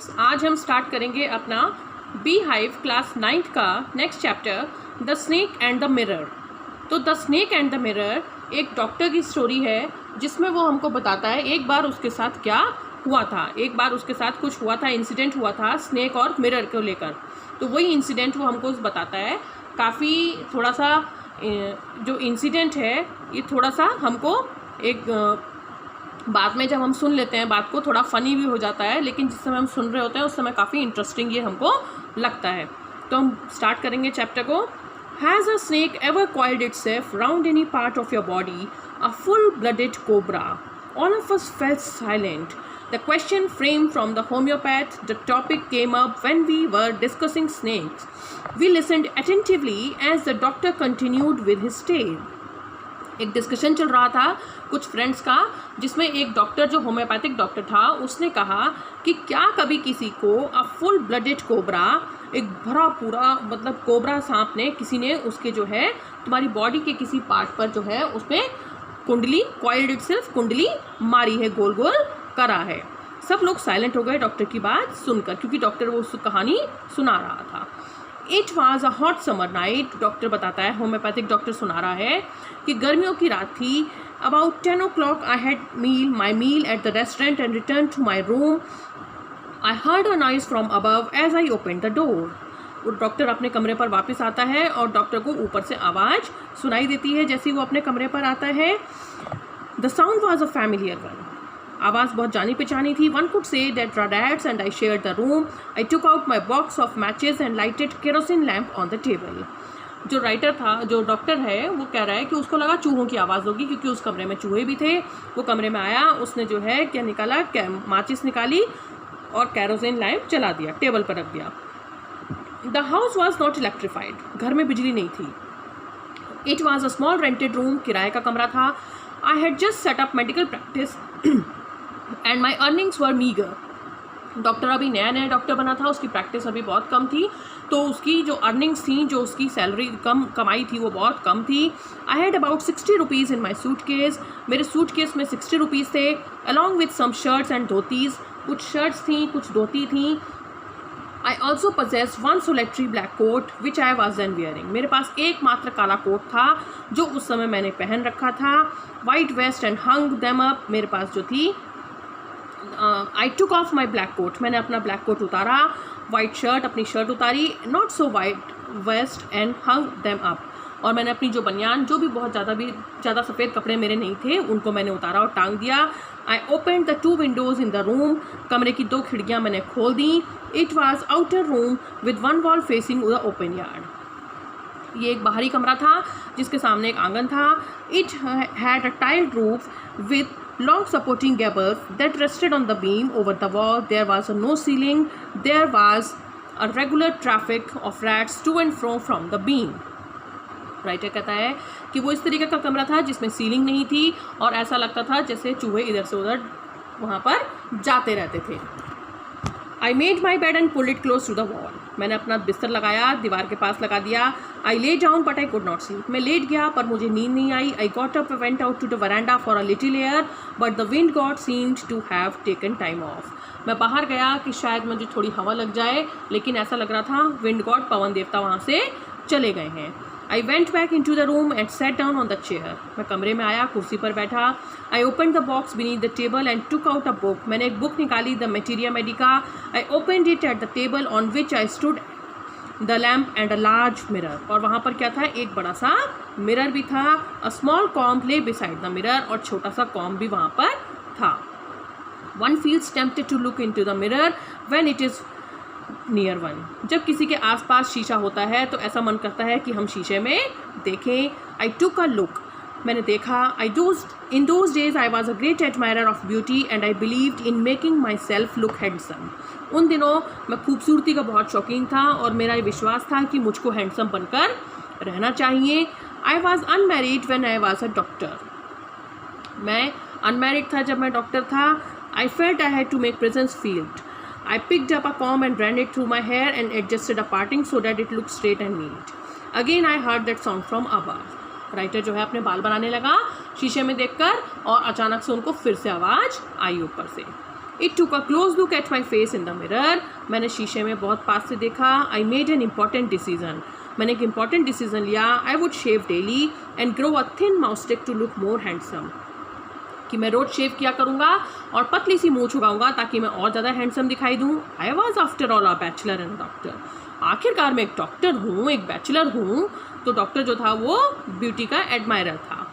Students, आज हम start करेंगे अपना बी हाइव क्लास 9th का next chapter the snake and the mirror. तो the snake and the mirror एक डॉक्टर की स्टोरी है जिसमें वो हमको बताता है एक बार उसके साथ क्या हुआ था। एक बार उसके साथ कुछ हुआ था, इंसिडेंट हुआ था स्नेक और मिरर को लेकर। तो वही इंसिडेंट वो हमको बताता है। काफ़ी थोड़ा सा जो इंसिडेंट है ये थोड़ा सा हमको एक बाद में जब हम सुन लेते हैं बात को थोड़ा फ़नी भी हो जाता है, लेकिन जिस समय हम सुन रहे होते हैं उस समय काफ़ी इंटरेस्टिंग ये हमको लगता है। तो हम स्टार्ट करेंगे चैप्टर को। Has a snake ever coiled itself round any part of your body? A full-blooded cobra. All of us felt silent. The question framed from the homeopath. The topic came up when we were discussing snakes. We listened attentively as the doctor continued with his tale. एक discussion चल रहा था कुछ friends का, जिसमें एक doctor जो homeopathic doctor था उसने कहा कि क्या कभी किसी को अ फुल ब्लडेड कोबरा, एक भरा पूरा मतलब कोबरा सांप ने किसी ने उसके जो है तुम्हारी बॉडी के किसी पार्ट पर जो है उस पर कुंडली कॉइल्ड इटसेल्फ कुंडली मारी है, गोल गोल करा है। सब लोग साइलेंट हो गए डॉक्टर की बात सुनकर, क्योंकि डॉक्टर वो उस कहानी सुना रहा था। It was a hot summer night, doctor बताता है, होम्योपैथिक डॉक्टर सुना रहा है कि गर्मियों की रात थी। About 10 o'clock I had my meal at the restaurant and return to my room. I heard a noise from above as I open the door. वो डॉक्टर अपने कमरे पर वापस आता है और डॉक्टर को ऊपर से आवाज़ सुनाई देती है जैसे ही वो अपने कमरे पर आता है। The sound was a familiar one, आवाज़ बहुत जानी पहचानी थी। One could say that rats and I share the room. I took out my box of matches and lighted kerosene lamp on the table. जो राइटर था, जो doctor है, वो कह रहा है कि उसको लगा चूहों की आवाज़ होगी क्योंकि उस कमरे में चूहे भी थे। वो कमरे में आया, उसने जो है क्या निकाला, माचिस निकाली और केरोसिन लैम्प जला दिया, टेबल पर रख दिया। The house was not electrified, घर में बिजली नहीं थी। It was a small rented room, किराए का कमरा था। I had just set up medical practice and my earnings were meagre. Doctor अभी नया नया डॉक्टर बना था, उसकी प्रैक्टिस अभी बहुत कम थी, तो उसकी जो अर्निंग्स थी, जो उसकी सैलरी कमाई थी वो बहुत कम थी। I had about 60 rupees in my suitcase, मेरे सूट केस में 60 रुपीज़ थे, along with some shirts and dhotis, कुछ शर्ट्स थी कुछ धोती थी। I also possess one solitary black coat which I was then wearing, मेरे पास एकमात्र काला कोट था जो उस समय मैंने पहन रखा था। White vest and hung them up, मेरे पास जो थी। I took off my black coat, मैंने अपना ब्लैक कोट उतारा। वाइट शर्ट, अपनी शर्ट उतारी, not so white vest and hung them up, और मैंने अपनी जो बनियान, जो भी बहुत ज़्यादा सफ़ेद कपड़े मेरे नहीं थे, उनको मैंने उतारा और टांग दिया। I open the 2 windows in the room, कमरे की 2 खिड़कियाँ मैंने खोल दी। It was outer room with one wall facing the open yard, ये एक बाहरी कमरा था जिसके सामने एक आंगन था। It had a tiled roof with long supporting gables that rested on the beam over the wall. There was no ceiling. There was a regular traffic of rats to and fro from the beam. Writer कहता है कि वो इस तरीके का कमरा था जिसमें सीलिंग नहीं थी और ऐसा लगता था जैसे चूहे इधर से उधर वहाँ पर जाते रहते थे। I made my bed and pulled it close to the wall, मैंने अपना बिस्तर लगाया, दीवार के पास लगा दिया। I lay down but I could not sleep, मैं लेट गया पर मुझे नींद नहीं आई। I got up, went out to the veranda for a little air but the wind god seemed to have taken time off, मैं बाहर गया कि शायद मुझे थोड़ी हवा लग जाए, लेकिन ऐसा लग रहा था विंड गॉड, पवन देवता वहाँ से चले गए हैं। I went back in to the room and set down on the chair, मैं कमरे में आया, कुर्सी पर बैठा। I open the box beneath the table and took out a book, मैंने एक बुक निकाली, the materia medica. I opened it at the table on which I stood the lamp and a large mirror, और वहाँ पर क्या था, एक बड़ा सा मिरर भी था। A small comb lay beside the mirror, और छोटा सा कॉम्ब भी वहाँ पर था। One feels tempted to look in to the mirror when it is near one, जब किसी के आसपास शीशा होता है तो ऐसा मन करता है कि हम शीशे में देखें। आई टुक अ लुक, मैंने देखा। In those days I was a great admirer of beauty and I believed in making my self look handsome, उन दिनों मैं खूबसूरती का बहुत शौकीन था और मेरा ये विश्वास था कि मुझको हैंडसम बनकर रहना चाहिए। I was unmarried when I was a doctor, मैं अनमैरिड था जब मैं डॉक्टर था। I felt I had to make presence felt, I picked up a comb and ran it through my hair and adjusted a parting so that it looked straight and neat. Again I heard that sound from above. Writer जो है अपने बाल बनाने लगा शीशे में देखकर और अचानक से उनको फिर से आवाज़ आई ऊपर से। It took a close look at my face in the mirror. मैंने शीशे में बहुत पास से देखा। I made an important decision. मैंने एक इम्पॉर्टेंट डिसीजन लिया। I would shave daily and grow a thin moustache to look more handsome, कि मैं रोज शेव किया करूँगा और पतली सी मूंछ उगाऊंगा ताकि मैं और ज़्यादा हैंडसम दिखाई दूँ। I was after all a bachelor and doctor. आखिरकार मैं एक डॉक्टर हूँ, एक बैचलर हूँ। तो डॉक्टर जो था वो ब्यूटी का एडमायरर था।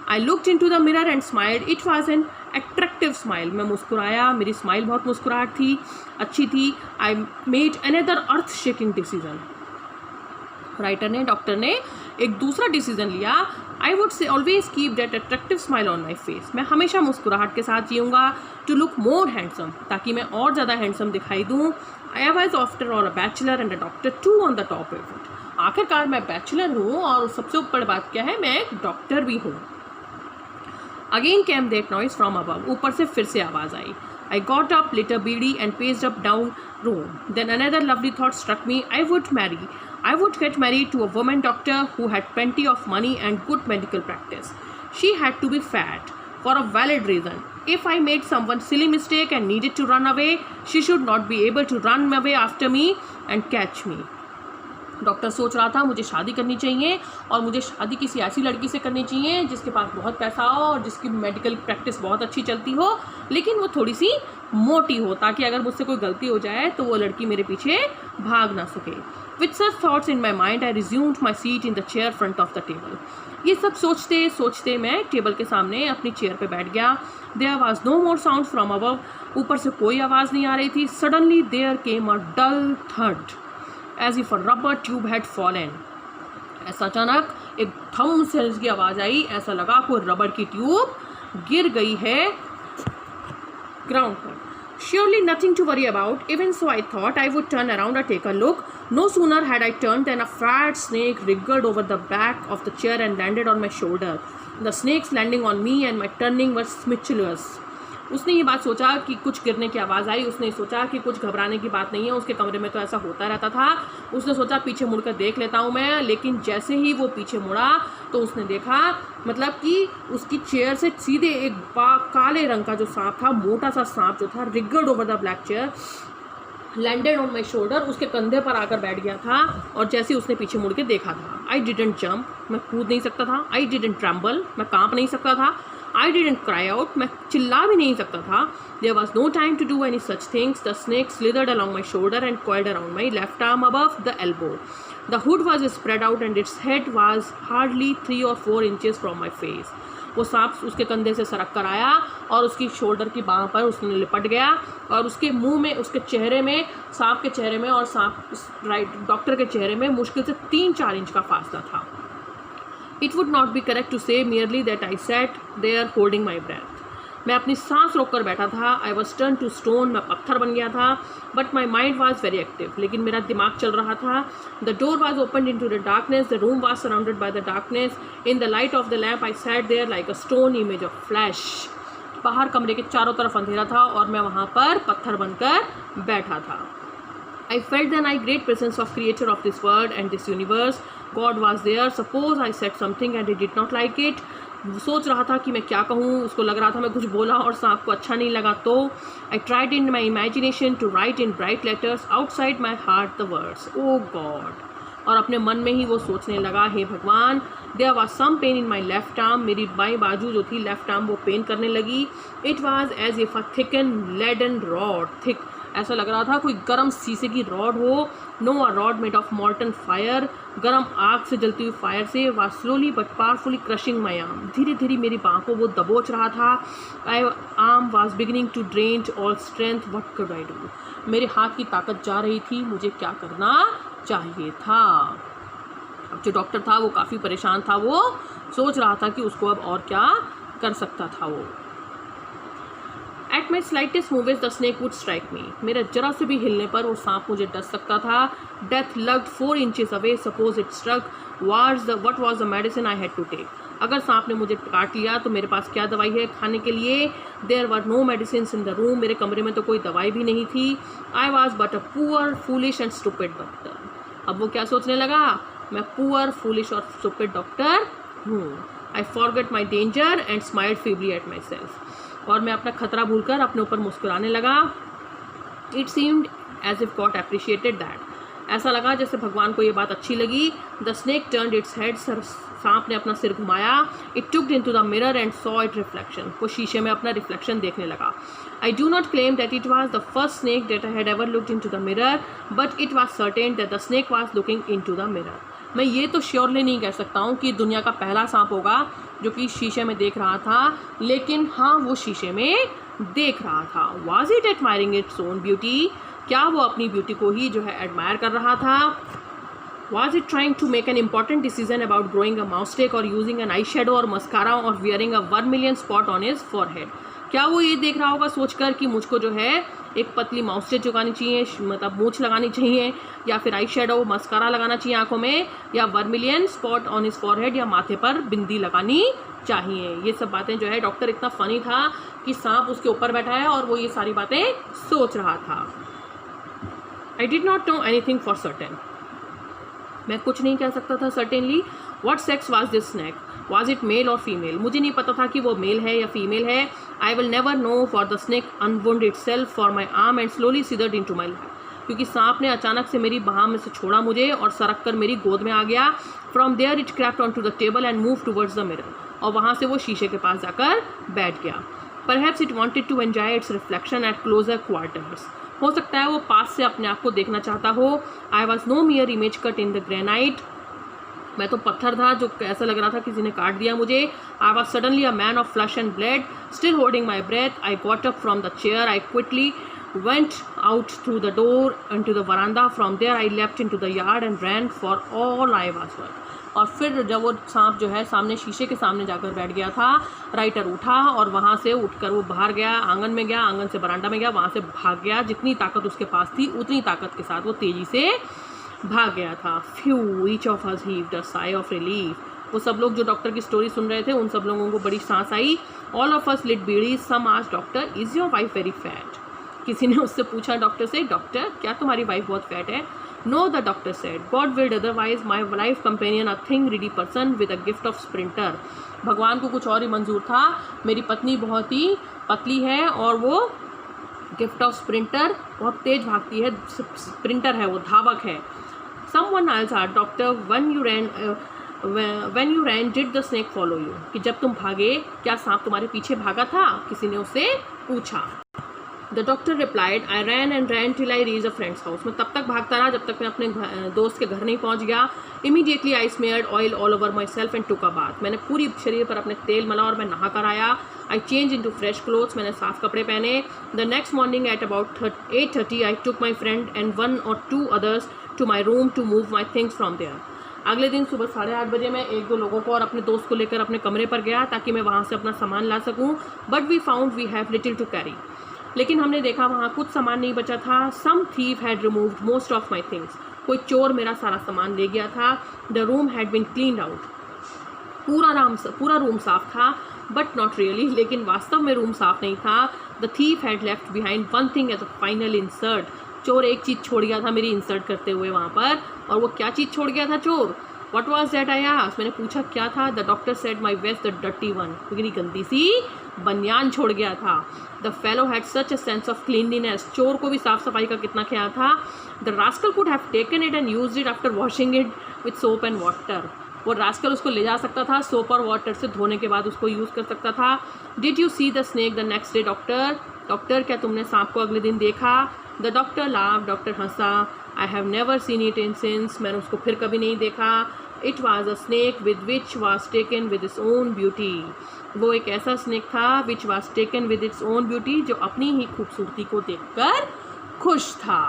I looked in to the mirror and smiled. It was an attractive smile. मैं मुस्कुराया, मेरी स्माइल बहुत मुस्कुराहट थी, अच्छी थी। I made another earth shaking decision. Doctor ने एक दूसरा डिसीजन लिया। I would say always keep that attractive smile on my face. मैं हमेशा मुस्कुराहट के साथ जीऊँगा टू लुक मोर हैंडसम, ताकि मैं और ज़्यादा हैंडसम दिखाई दूँ। I was after all a bachelor and a doctor too on the top of it. आखिरकार मैं बैचलर हूँ और सबसे ऊपर बात क्या है, मैं एक डॉक्टर भी हूँ। Again came that noise from above. ऊपर से फिर से आवाज़ आई। I got up, lit a beedi and paced up down room. Then another lovely thought struck me. I would get married to a woman doctor who had plenty of money and good medical practice. She had to be fat for a valid reason. If I made someone silly mistake and needed to run away, she should not be able to run away after me and catch me. Doctor सोच रहा था मुझे शादी करनी चाहिए और मुझे शादी किसी ऐसी लड़की से करनी चाहिए जिसके पास बहुत पैसा हो और जिसकी मेडिकल प्रैक्टिस बहुत अच्छी चलती हो, लेकिन वो थोड़ी सी मोटी हो, ताकि अगर मुझसे कोई गलती हो जाए तो वो लड़की मेरे पीछे भाग ना सके। With such thoughts in my mind I resumed my seat in the chair front of the table. ये सब सोचते सोचते मैं टेबल के सामने अपनी चेयर पर बैठ गया। There was no more sound from above. ऊपर से कोई आवाज़ नहीं आ रही थी। सडनली देयर केम अ डल थड as if a rubber tube had fallen. ऐसा अचानक एक थम से की आवाज़ आई। ऐसा लगा कोई रबड़ की ट्यूब गिर गई है ग्राउंड पर। Surely nothing to worry about. Even so, I thought I would turn around and take a look. No sooner had I turned than a fat snake wriggled over the back of the chair and landed on my shoulder. The snake's landing on me and my turning was speechless. उसने ये बात सोचा कि कुछ गिरने की आवाज़ आई। उसने सोचा कि कुछ घबराने की बात नहीं है, उसके कमरे में तो ऐसा होता रहता था। उसने सोचा पीछे मुड़कर देख लेता हूँ मैं, लेकिन जैसे ही वो पीछे मुड़ा तो उसने देखा, मतलब कि उसकी चेयर से सीधे एक काले रंग का जो सांप था, मोटा सा सांप जो था, regard over the black chair, landed on my shoulder, उसके कंधे पर आकर बैठ गया था। और जैसे उसने पीछे मुड़ के देखा था, आई डिडंट जंप, मैं कूद नहीं सकता था। आई डिडंट ट्रम्बल, मैं काँप नहीं सकता था। I didn't cry out, मैं चिल्ला भी नहीं सकता था। There was no time to do any such things. The snake slithered along my shoulder and coiled around my left arm above the elbow. The hood was spread out and its head was hardly 3 or 4 inches from my face. वो सांप उसके कंधे से सरक कर आया और उसकी शोल्डर की बाँह पर उसने लिपट गया और उसके मुंह में, उसके चेहरे में, सांप के चेहरे में और सांप डॉक्टर के चेहरे में मुश्किल से 3-4 इंच का फासला था। It would not be correct to say merely that I sat there holding my breath. मैं अपनी सांस रोक कर बैठा था। I was turned to stone, मैं पत्थर बन गया था। But my mind was very active, लेकिन मेरा दिमाग चल रहा था। The door was opened into the darkness. The room was surrounded by the darkness. In the light of the lamp, I sat there like a stone image of flesh. बाहर कमरे के चारों तरफ अंधेरा था और मैं वहाँ पर पत्थर बनकर बैठा था। I felt then I great presence of creator of this world and this universe. God was there. Suppose I said something and he did not like it. सोच रहा था कि मैं क्या कहूँ, उसको लग रहा था मैं कुछ बोला और सांप को अच्छा नहीं लगा तो। I tried in my imagination to write in bright letters outside my heart the words, Oh God. और अपने मन में ही वो सोचने लगा, हे भगवान। There was some pain in my left arm. मेरी बाईं बाजू जो थी, लेफ्ट आर्म, वो पेन करने लगी। It was as if a thickened leaden rod, thick, ऐसा लग रहा था कोई गर्म शीशे की रॉड हो। No a rod made of molten fire, गर्म आग से जलती हुई फायर से। Was slowly but powerfully crushing my arm, धीरे धीरे मेरी बाँह को वो दबोच रहा था। I arm was beginning to drain all strength, what could I do. मेरे हाथ की ताकत जा रही थी, मुझे क्या करना चाहिए था। अब जो डॉक्टर था वो काफ़ी परेशान था, वो सोच रहा था कि उसको अब और क्या कर सकता था वो। At my slightest movement the snake would strike me. मेरा जरा से भी हिलने पर वो सांप मुझे डस सकता था। Death lugged 4 inches away. Suppose it struck. What was the medicine I had to take? अगर सांप ने मुझे काट लिया तो मेरे पास क्या दवाई है खाने के लिए। There were no medicines in the room. मेरे कमरे में तो कोई दवाई भी नहीं थी। I was but a poor, foolish and stupid doctor. अब वो क्या सोचने लगा, मैं poor, foolish और stupid doctor हूँ। I forgot my danger and smiled feebly at myself. और मैं अपना खतरा भूलकर अपने ऊपर मुस्कुराने लगा। It seemed as if god appreciated that, ऐसा लगा जैसे भगवान को ये बात अच्छी लगी। The snake turned its head, सांप ने अपना सिर घुमाया। It tucked into the mirror and saw it reflection, वो शीशे में अपना रिफ्लेक्शन देखने लगा। I do not claim that it was the first snake that I had ever looked into the mirror, but it was certain that the snake was looking into the mirror. मैं ये तो surely नहीं कह सकता हूँ कि दुनिया का पहला सांप होगा जो कि शीशे में देख रहा था, लेकिन हाँ वो शीशे में देख रहा था। Was it admiring its own beauty, क्या वो अपनी ब्यूटी को ही जो है एडमायर कर रहा था। Was it trying to make an important decision about growing a moustache और यूजिंग एन आई शेडो और मस्कारा और wearing a 1 million spot on his forehead, क्या वो ये देख रहा होगा सोचकर कि मुझको जो है एक पतली माउस्टेक चुकानी चाहिए, मतलब मूछ लगानी चाहिए, या फिर आई शेडो मस्कारा लगाना चाहिए आंखों में, या 1 million spot on his forehead, या माथे पर बिंदी लगानी चाहिए। ये सब बातें जो है, डॉक्टर इतना फनी था कि सांप उसके ऊपर बैठा है और वो ये सारी बातें सोच रहा था। I did not know anything for certain, मैं कुछ नहीं कह सकता था certainly. What sex was this snake, was it male or female, मुझे नहीं पता था कि वो मेल है या फीमेल है। I will never know for the snake unwound itself for my arm and slowly slithered into my lap, क्योंकि सांप ने अचानक से मेरी बाह में से छोड़ा मुझे और सरक कर मेरी गोद में आ गया। From there it crept on to the table and move towards the mirror, और वहाँ से वो शीशे के पास जाकर बैठ गया। Perhaps it wanted to enjoy its reflection at closer quarters, हो सकता है वो पास से अपने आप को देखना चाहता हो। I was no mere image cut in the granite, मैं तो पत्थर था जो ऐसा लग रहा था किसी ने काट दिया मुझे। I was suddenly a man of flesh and blood, still holding my breath. I got up from the chair, I quickly went out through the door into the veranda. From there I leapt into the yard and ran for all I was worth. और फिर जब वो सांप जो है सामने शीशे के सामने जाकर बैठ गया था, राइटर उठा और वहाँ से उठकर वो बाहर गया, आंगन में गया, आंगन से बरामदा में गया, वहाँ से भाग गया। जितनी ताकत उसके पास थी उतनी ताकत के साथ वो तेज़ी से भाग गया था। Phew, each of us heaved a sigh of relief, वो सब लोग जो डॉक्टर की स्टोरी सुन रहे थे उन सब लोगों को बड़ी सांस आई। All of us lit bidi. Some asked doctor, is your wife very fat, किसी ने उससे पूछा डॉक्टर से, डॉक्टर क्या तुम्हारी वाइफ बहुत फैट है। No, the doctor said, God willed otherwise my life companion a thin reedy person with a gift of sprinter, भगवान को कुछ और ही मंजूर था, मेरी पत्नी बहुत ही पतली है और वो गिफ्ट ऑफ स्प्रिंटर, बहुत तेज भागती है, स्प्रिंटर है वो, धावक है। Someone else asked doctor, when you ran did the snake follow you, कि जब तुम भागे क्या सांप तुम्हारे पीछे भागा था, किसी ने उससे पूछा। The doctor replied, I ran and ran till I reached a friend's house. मैं तब तक भागता रहा जब तक मैं अपने दोस्त के घर नहीं पहुंच गया। Immediately I smeared oil all over myself and took a bath. मैंने पूरी शरीर पर अपने तेल मला और मैं नहा कर आया। I changed into fresh clothes. मैंने साफ कपड़े पहने। The next morning at about 8:30 I took my friend and 1 or 2 others to my room to move my things from there. अगले दिन सुबह 8:30 बजे मैं 1-2 लोगों को और अपने दोस्त को लेकर अपने कमरे पर गया ताकि मैं वहाँ से अपना सामान ला सकूँ। But we found we have little to carry. लेकिन हमने देखा वहाँ कुछ सामान नहीं बचा था। Some thief had removed most of my things, कोई चोर मेरा सारा सामान ले गया था। The room had been cleaned out, पूरा रूम साफ था, बट नॉट रियली, लेकिन वास्तव में रूम साफ नहीं था। The thief had left behind one thing as a final insult, चोर एक चीज़ छोड़ गया था मेरी इंसर्ट करते हुए वहाँ पर, और वो क्या चीज़ छोड़ गया था चोर? What was that I asked? मैंने पूछा क्या था? The doctor said my vest, the dirty one, क्योंकि गंदी सी बनियान छोड़ गया था। The fellow had such a sense of cleanliness, चोर को भी साफ सफाई का कितना ख्याल था। The rascal could have taken it and used it after washing it with soap and water, वो रास्कल उसको ले जा सकता था, सोप और वाटर से धोने के बाद उसको यूज़ कर सकता था। Did you see the snake the next day, doctor? Doctor क्या तुमने सांप को अगले दिन देखा? The doctor laughed, doctor Hansa. I have never seen it in since, मैंने उसको फिर कभी नहीं देखा। It was a snake with which was taken with its own beauty, वो एक ऐसा स्नेक था which was taken with its own beauty, जो अपनी ही खूबसूरती को देखकर खुश था।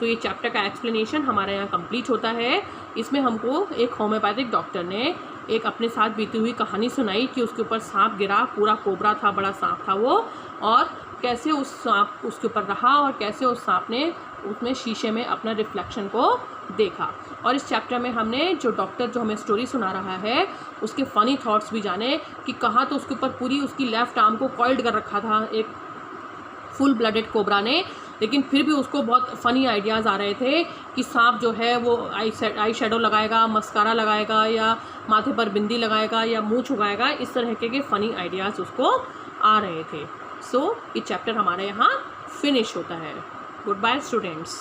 तो ये चैप्टर का एक्सप्लेनेशन हमारे यहाँ कंप्लीट होता है। इसमें हमको एक होम्योपैथिक डॉक्टर ने एक अपने साथ बीती हुई कहानी सुनाई कि उसके ऊपर सांप गिरा, पूरा कोबरा था, बड़ा सांप था वो, और कैसे उस सांप उसके ऊपर रहा और कैसे उस सांप ने उसमें शीशे में अपना रिफ्लेक्शन को देखा। और इस चैप्टर में हमने जो डॉक्टर जो हमें स्टोरी सुना रहा है उसके फ़नी थॉट्स भी जाने कि कहाँ तो उसके ऊपर पूरी उसकी लेफ़्ट आर्म को कॉइल्ड कर रखा था एक फुल ब्लडेड कोबरा ने, लेकिन फिर भी उसको बहुत फ़नी आइडियाज़ आ रहे थे कि सांप जो है वो आई शेडो लगाएगा, मस्कारा लगाएगा, या माथे पर बिंदी लगाएगा, या मूँछ उगाएगा, इस तरह के फ़नी आइडियाज़ उसको आ रहे थे। सो ये चैप्टर हमारा यहाँ फिनिश होता है। Goodbye students.